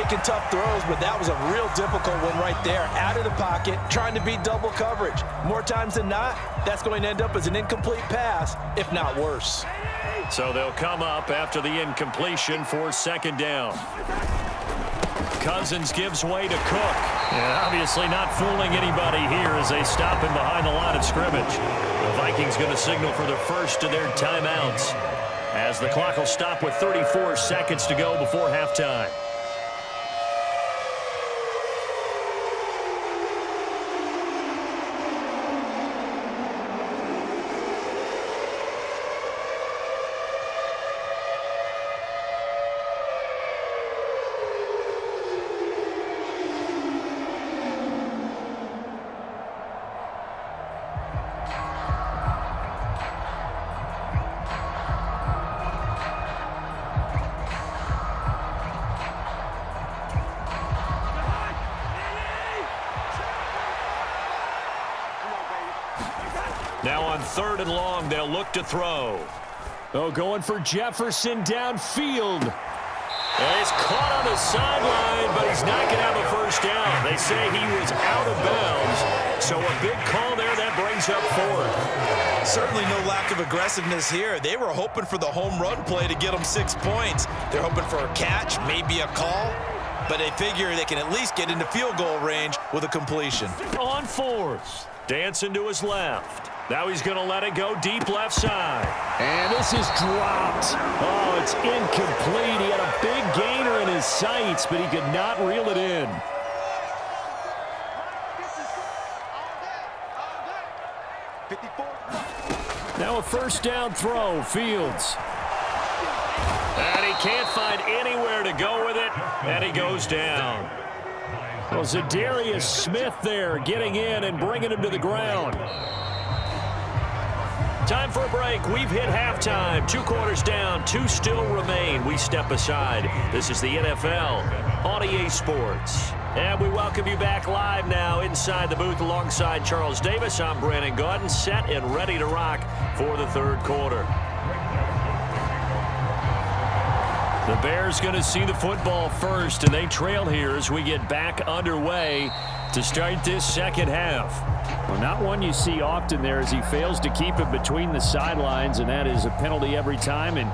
making tough throws, but that was a real difficult one right there. Out of the pocket, trying to beat double coverage. More times than not, that's going to end up as an incomplete pass, if not worse. So they'll come up after the incompletion for second down. Cousins gives way to Cook. And obviously not fooling anybody here as they stop him behind the line of scrimmage. The Vikings going to signal for the first of their timeouts, as the clock will stop with 34 seconds to go before halftime. Now on 3rd and long, they'll look to throw. Oh, going for Jefferson downfield. And he's caught on the sideline, but he's not going to have a first down. They say he was out of bounds. So a big call there that brings up 4th. Certainly no lack of aggressiveness here. They were hoping for the home run play to get them 6 points. They're hoping for a catch, maybe a call. But they figure they can at least get into field goal range with a completion. On 4th. Dancing to his left. Now he's going to let it go deep left side. And this is dropped. Oh, it's incomplete. He had a big gainer in his sights, but he could not reel it in. Now a first down throw, Fields. And he can't find anywhere to go with it, and he goes down. Well, Zadarius Smith there getting in and bringing him to the ground. Time for a break. We've hit halftime. 2 quarters down. 2 still remain. We step aside. This is the NFL on EA Sports. And we welcome you back live now inside the booth alongside Charles Davis. I'm Brandon Gaudin, set and ready to rock for the 3rd quarter. The Bears going to see the football first, and they trail here as we get back underway to start this second half. Well, not one you see often there as he fails to keep it between the sidelines, and that is a penalty every time, and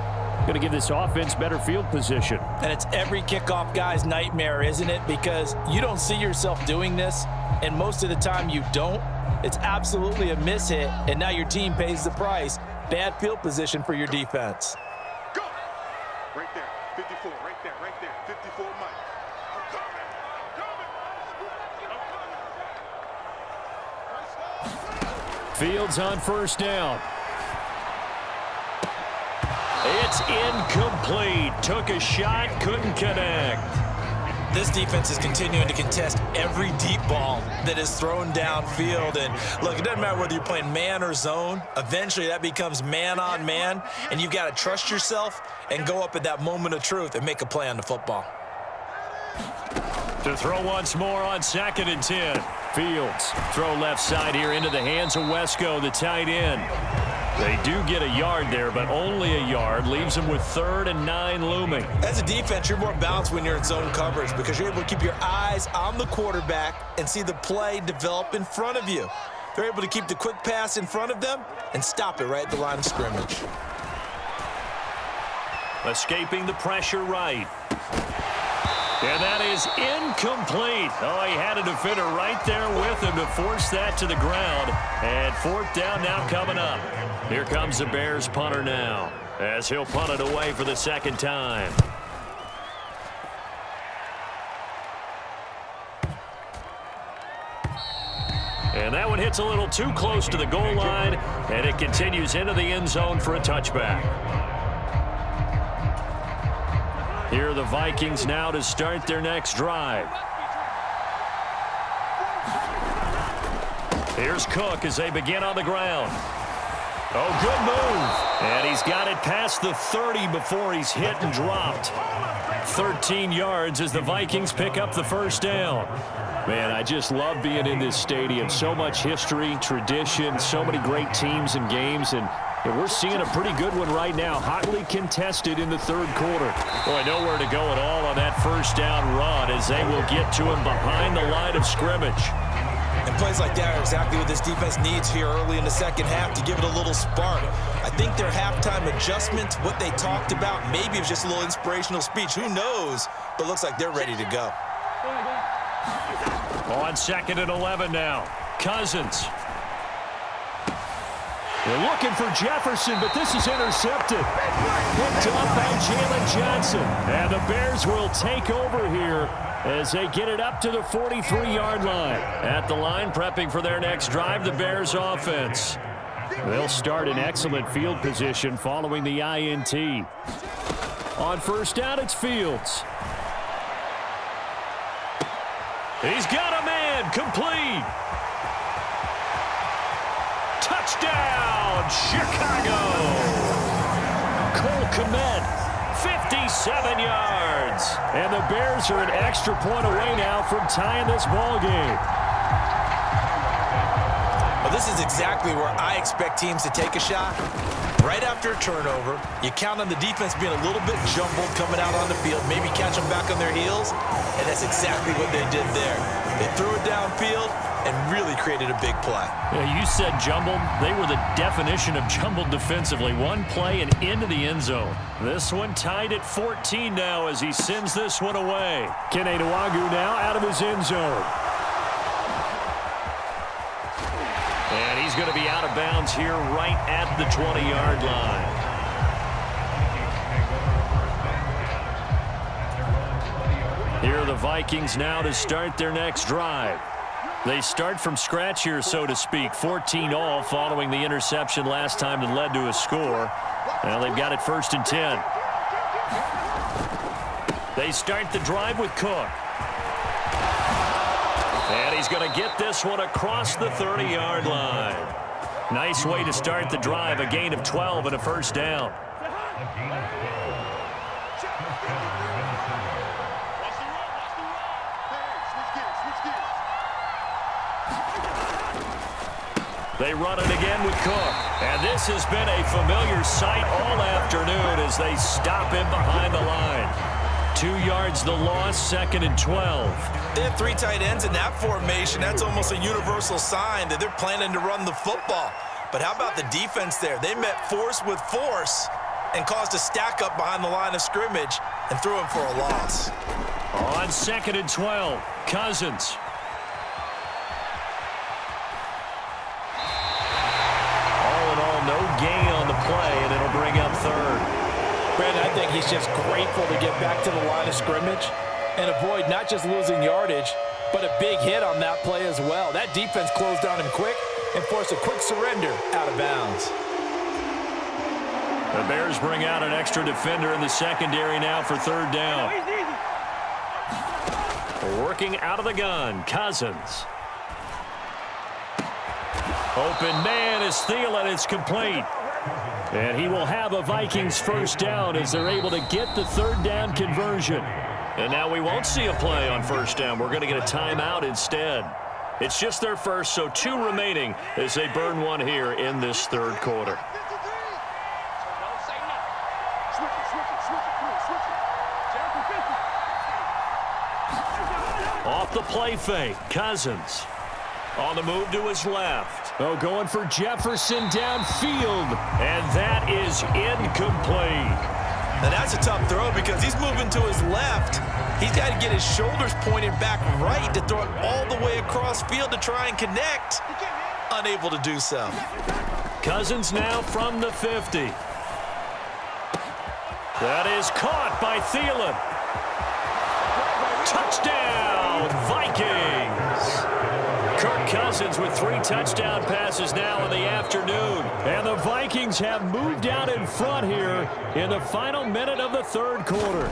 going to give this offense better field position. And it's every kickoff guy's nightmare, isn't it? Because you don't see yourself doing this, and most of the time you don't. It's absolutely a mishit, and now your team pays the price. Bad field position for your defense. Go! Right there, 54, right there, 54, Mike. Fields on first down. It's incomplete. Took a shot, couldn't connect. This defense is continuing to contest every deep ball that is thrown downfield. And look, it doesn't matter whether you're playing man or zone. Eventually that becomes man on man, and you've got to trust yourself and go up at that moment of truth and make a play on the football. To throw once more on 2nd and 10. Fields throw left side here into the hands of Wesco, the tight end. They do get a yard there, but only a yard. Leaves them with 3rd and 9 looming. As a defense, you're more balanced when you're in zone coverage because you're able to keep your eyes on the quarterback and see the play develop in front of you. They're able to keep the quick pass in front of them and stop it right at the line of scrimmage. Escaping the pressure right. And that is incomplete. Oh, he had a defender right there with him to force that to the ground. And 4th down now coming up. Here comes the Bears punter now, as he'll punt it away for the 2nd time. And that one hits a little too close to the goal line, and it continues into the end zone for a touchback. Here are the Vikings now to start their next drive. Here's Cook as they begin on the ground. Oh, good move. And he's got it past the 30 before he's hit and dropped. 13 yards as the Vikings pick up the first down. Man, I just love being in this stadium. So much history, tradition, so many great teams and games, and And we're seeing a pretty good one right now, hotly contested in the third quarter. Boy, nowhere to go at all on that first down run as they will get to him behind the line of scrimmage. And plays like that are exactly what this defense needs here early in the second half to give it a little spark. I think their halftime adjustment, what they talked about, maybe it was just a little inspirational speech. Who knows? But it looks like they're ready to go. On 2nd and 11 now. Cousins. They're looking for Jefferson, but this is intercepted. Picked up by Jalen Johnson. And the Bears will take over here as they get it up to the 43-yard line. At the line, prepping for their next drive, the Bears offense. They'll start in excellent field position following the INT. On first down, it's Fields. He's got a man, complete. Touchdown, Chicago. Cole Kmet, 57 yards. And the Bears are an extra point away now from tying this ball game. Well, this is exactly where I expect teams to take a shot. Right after a turnover, you count on the defense being a little bit jumbled coming out on the field, maybe catch them back on their heels, and that's exactly what they did there. They threw it downfield and really created a big play. Yeah, you said jumbled. They were the definition of jumbled defensively. One play and into the end zone. This one tied at 14 now as he sends this one away. Kene Nwagu now out of his end zone. And he's going to be out of bounds here right at the 20-yard line. Here are the Vikings now to start their next drive. They start from scratch here, so to speak. 14-all following the interception last time that led to a score. Now they've got it 1st and 10. They start the drive with Cook. And he's going to get this one across the 30-yard line. Nice way to start the drive, a gain of 12 and a first down. They run it again with Cook. And this has been a familiar sight all afternoon as they stop him behind the line. 2 yards the loss, 2nd and 12. They have 3 tight ends in that formation. That's almost a universal sign that they're planning to run the football. But how about the defense there? They met force with force and caused a stack up behind the line of scrimmage and threw him for a loss. On 2nd and 12, Cousins. No gain on the play, and it'll bring up 3rd. Brandon, I think he's just grateful to get back to the line of scrimmage and avoid not just losing yardage, but a big hit on that play as well. That defense closed on him quick and forced a quick surrender out of bounds. The Bears bring out an extra defender in the secondary now for 3rd down. Working out of the gun, Cousins. Open man is Thielen. It's complete. And he will have a Vikings first down as they're able to get the 3rd down conversion. And now we won't see a play on first down. We're going to get a timeout instead. It's just their first, so 2 remaining as they burn one here in this 3rd quarter. Off the play fake, Cousins. On the move to his left. Oh, going for Jefferson downfield. And that is incomplete. Now that's a tough throw because he's moving to his left. He's got to get his shoulders pointed back right to throw it all the way across field to try and connect. Unable to do so. Cousins now from the 50. That is caught by Thielen. Touchdown, Vikings. Kirk Cousins with 3 touchdown passes now in the afternoon. And the Vikings have moved out in front here in the final minute of the 3rd quarter.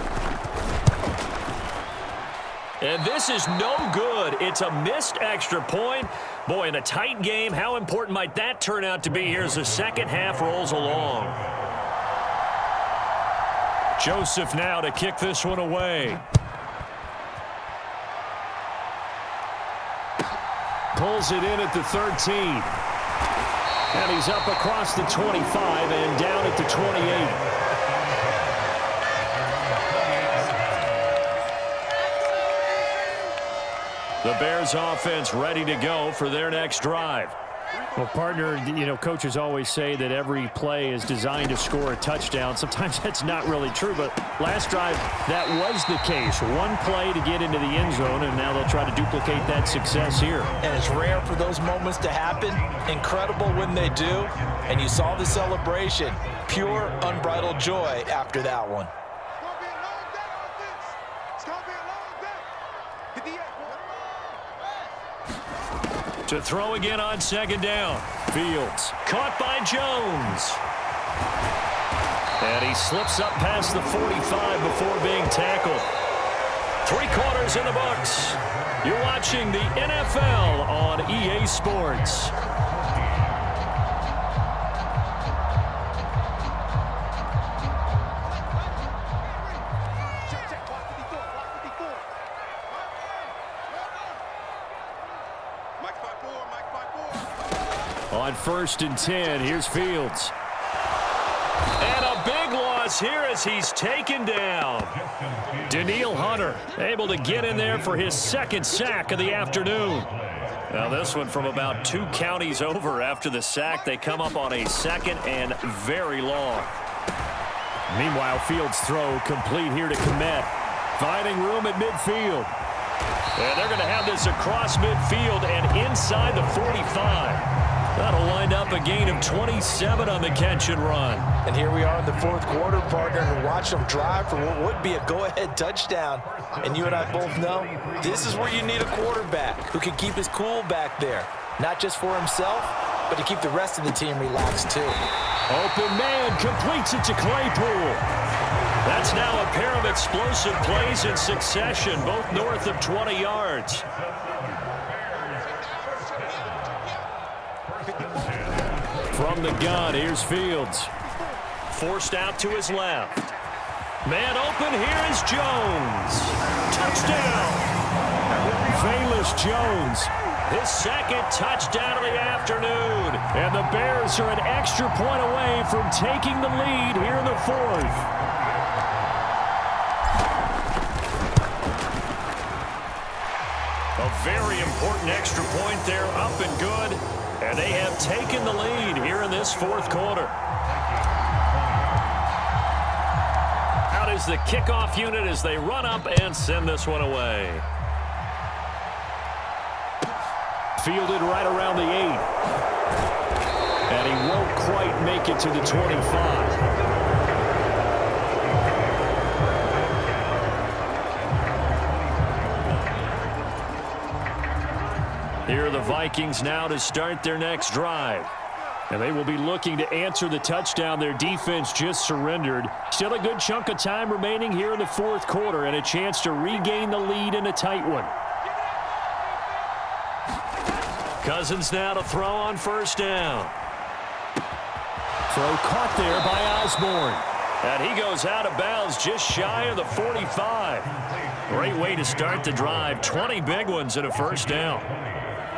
And this is no good. It's a missed extra point. Boy, in a tight game, how important might that turn out to be here as the second half rolls along? Joseph now to kick this one away. Pulls it in at the 13. And he's up across the 25 and down at the 28. The Bears offense ready to go for their next drive. Well, partner, you know, coaches always say that every play is designed to score a touchdown. Sometimes that's not really true, but last drive, that was the case. One play to get into the end zone, and now they'll try to duplicate that success here. And it's rare for those moments to happen. Incredible when they do. And you saw the celebration. Pure, unbridled joy after that one. To throw again on second down. Fields caught by Jones. And he slips up past the 45 before being tackled. 3 quarters in the books. You're watching the NFL on EA Sports. On 1st and 10, here's Fields. And a big loss here as he's taken down. Danielle Hunter able to get in there for his 2nd sack of the afternoon. Now this one from about 2 counties over after the sack. They come up on a 2nd and very long. Meanwhile, Fields' throw complete here to Komet. Finding room at midfield. And they're going to have this across midfield and inside the 45. That'll wind up a gain of 27 on the catch and run. And here we are in the 4th quarter, partner, and watch them drive for what would be a go-ahead touchdown. And you and I both know this is where you need a quarterback who can keep his cool back there. Not just for himself, but to keep the rest of the team relaxed too. Open man completes it to Claypool. That's now a pair of explosive plays in succession, both north of 20 yards. From the gun, here's Fields. Forced out to his left. Man open, here is Jones. Touchdown! Velus Jones, his 2nd touchdown of the afternoon. And the Bears are an extra point away from taking the lead here in the 4th. A very important extra point there, up and good. And they have taken the lead here in this 4th quarter. Out is the kickoff unit as they run up and send this one away. Fielded right around the 8. And he won't quite make it to the 25. Here are the Vikings now to start their next drive. And they will be looking to answer the touchdown their defense just surrendered. Still a good chunk of time remaining here in the 4th quarter and a chance to regain the lead in a tight one. Cousins now to throw on 1st down. Throw caught there by Osborne. And he goes out of bounds just shy of the 45. Great way to start the drive. 20 big ones and a 1st down.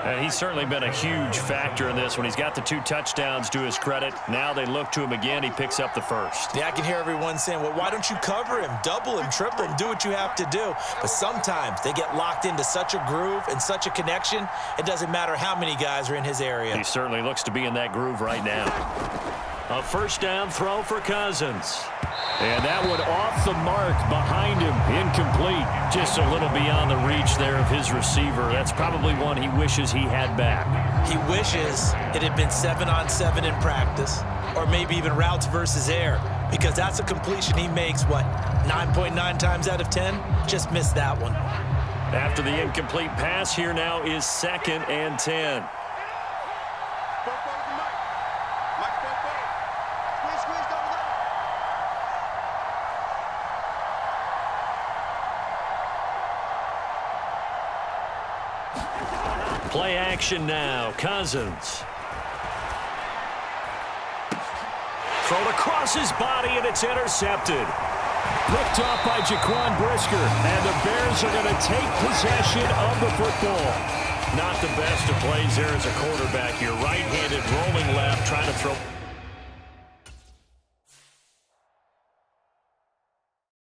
And he's certainly been a huge factor in this one. He's got the 2 touchdowns to his credit. Now they look to him again. He picks up the 1st. Yeah, I can hear everyone saying, well, why don't you cover him, double him, triple him, do what you have to do. But sometimes they get locked into such a groove and such a connection, it doesn't matter how many guys are in his area. He certainly looks to be in that groove right now. A 1st down throw for Cousins. And that one off the mark behind him. Incomplete. Just a little beyond the reach there of his receiver. That's probably one he wishes he had back. He wishes it had been 7-on-7 in practice, or maybe even routes versus air, because that's a completion he makes, what, 9.9 times out of 10? Just missed that one. After the incomplete pass, here now is 2nd and 10. Play action now. Cousins. Thrown across his body, and it's intercepted. Picked off by Jaquan Brisker, and the Bears are going to take possession of the football. Not the best of plays there as a quarterback. You're right-handed, rolling left, trying to throw.